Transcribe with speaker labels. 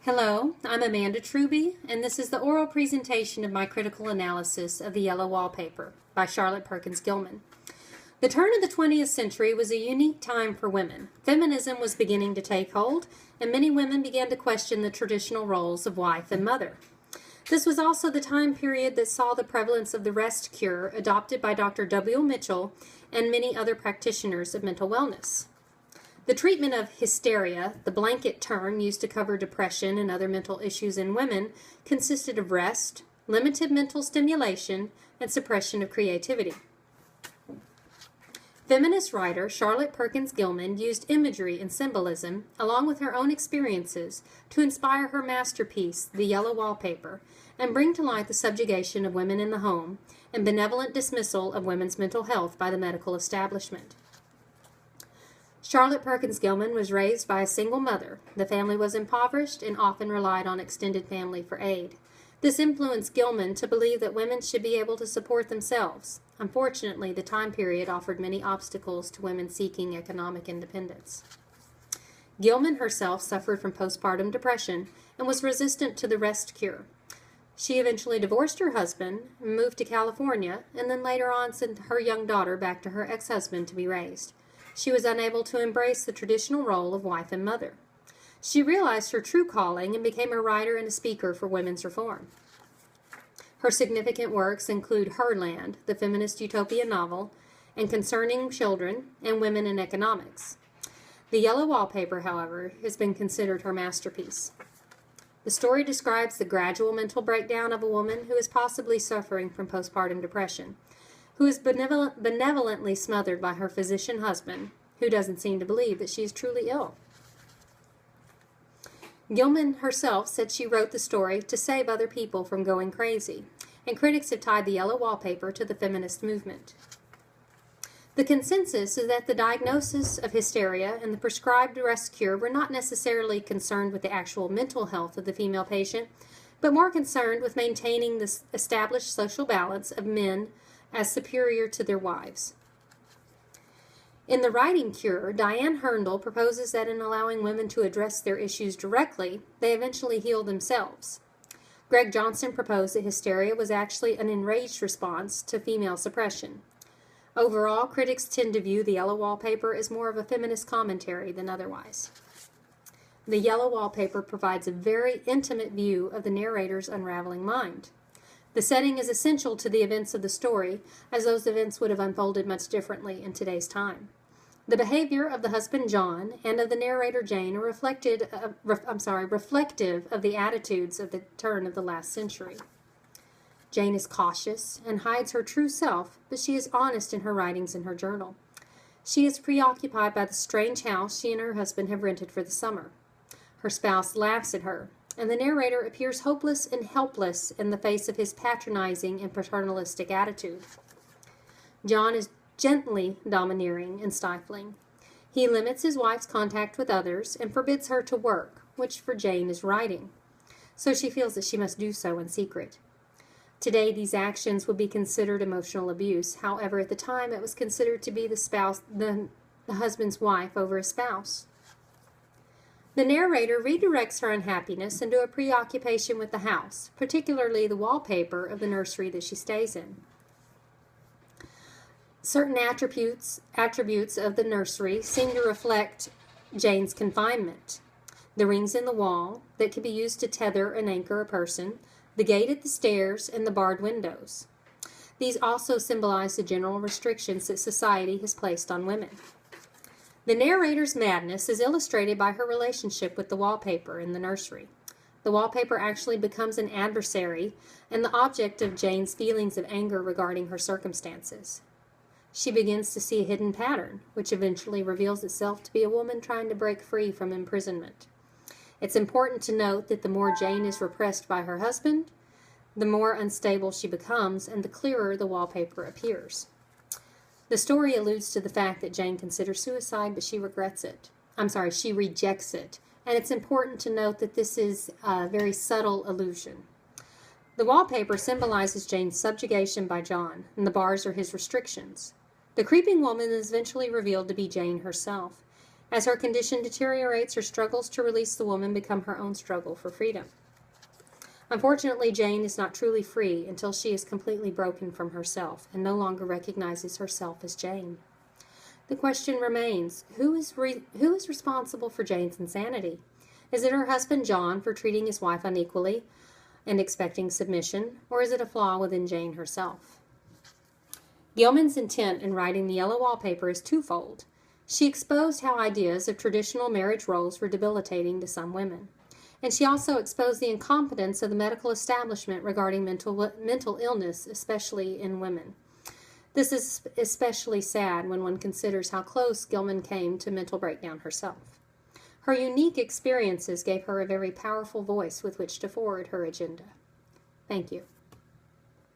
Speaker 1: Hello, I'm Amanda Truby, and this is the oral presentation of my critical analysis of the Yellow Wallpaper by Charlotte Perkins Gilman. The turn of the 20th century was a unique time for women. Feminism was beginning to take hold, and many women began to question the traditional roles of wife and mother. This was also the time period that saw the prevalence of the rest cure adopted by Dr. W. Mitchell and many other practitioners of mental wellness. The treatment of hysteria, the blanket term used to cover depression and other mental issues in women, consisted of rest, limited mental stimulation, and suppression of creativity. Feminist writer Charlotte Perkins Gilman used imagery and symbolism, along with her own experiences, to inspire her masterpiece, The Yellow Wallpaper, and bring to light the subjugation of women in the home and benevolent dismissal of women's mental health by the medical establishment. Charlotte Perkins Gilman was raised by a single mother. The family was impoverished and often relied on extended family for aid. This influenced Gilman to believe that women should be able to support themselves. Unfortunately, the time period offered many obstacles to women seeking economic independence. Gilman herself suffered from postpartum depression and was resistant to the rest cure. She eventually divorced her husband, moved to California, and then later on sent her young daughter back to her ex-husband to be raised. She was unable to embrace the traditional role of wife and mother. She realized her true calling and became a writer and a speaker for women's reform. Her significant works include Herland, the feminist utopia novel, and Concerning Children and Women in Economics. The Yellow Wallpaper, however, has been considered her masterpiece. The story describes the gradual mental breakdown of a woman who is possibly suffering from postpartum depression, who is benevolently smothered by her physician husband, who doesn't seem to believe that she is truly ill. Gilman herself said she wrote the story to save other people from going crazy, and critics have tied The Yellow Wallpaper to the feminist movement. The consensus is that the diagnosis of hysteria and the prescribed rest cure were not necessarily concerned with the actual mental health of the female patient, but more concerned with maintaining the established social balance of men as superior to their wives. In The Writing Cure, Diane Herndl proposes that in allowing women to address their issues directly, they eventually heal themselves. Greg Johnson proposed that hysteria was actually an enraged response to female suppression. Overall, critics tend to view The Yellow Wallpaper as more of a feminist commentary than otherwise. The Yellow Wallpaper provides a very intimate view of the narrator's unraveling mind. The setting is essential to the events of the story, as those events would have unfolded much differently in today's time. The behavior of the husband John and of the narrator Jane are reflective of the attitudes of the turn of the last century. Jane is cautious and hides her true self, but she is honest in her writings in her journal. She is preoccupied by the strange house she and her husband have rented for the summer. Her spouse laughs at her, and the narrator appears hopeless and helpless in the face of his patronizing and paternalistic attitude. John is gently domineering and stifling. He limits his wife's contact with others and forbids her to work, which for Jane is writing, so she feels that she must do so in secret. Today, these actions would be considered emotional abuse. However, at the time, it was considered to be the husband's wife over his spouse. The narrator redirects her unhappiness into a preoccupation with the house, particularly the wallpaper of the nursery that she stays in. Certain attributes of the nursery seem to reflect Jane's confinement. The rings in the wall that can be used to tether and anchor a person, the gate at the stairs, and the barred windows. These also symbolize the general restrictions that society has placed on women. The narrator's madness is illustrated by her relationship with the wallpaper in the nursery. The wallpaper actually becomes an adversary and the object of Jane's feelings of anger regarding her circumstances. She begins to see a hidden pattern, which eventually reveals itself to be a woman trying to break free from imprisonment. It's important to note that the more Jane is repressed by her husband, the more unstable she becomes and the clearer the wallpaper appears. The story alludes to the fact that Jane considers suicide, but she rejects it. And it's important to note that this is a very subtle allusion. The wallpaper symbolizes Jane's subjugation by John, and the bars are his restrictions. The creeping woman is eventually revealed to be Jane herself. As her condition deteriorates, her struggles to release the woman become her own struggle for freedom. Unfortunately, Jane is not truly free until she is completely broken from herself and no longer recognizes herself as Jane. The question remains, who is responsible for Jane's insanity? Is it her husband John for treating his wife unequally and expecting submission, or is it a flaw within Jane herself? Gilman's intent in writing The Yellow Wallpaper is twofold. She exposed how ideas of traditional marriage roles were debilitating to some women, and she also exposed the incompetence of the medical establishment regarding mental illness, especially in women. This is especially sad when one considers how close Gilman came to mental breakdown herself. Her unique experiences gave her a very powerful voice with which to forward her agenda. Thank you.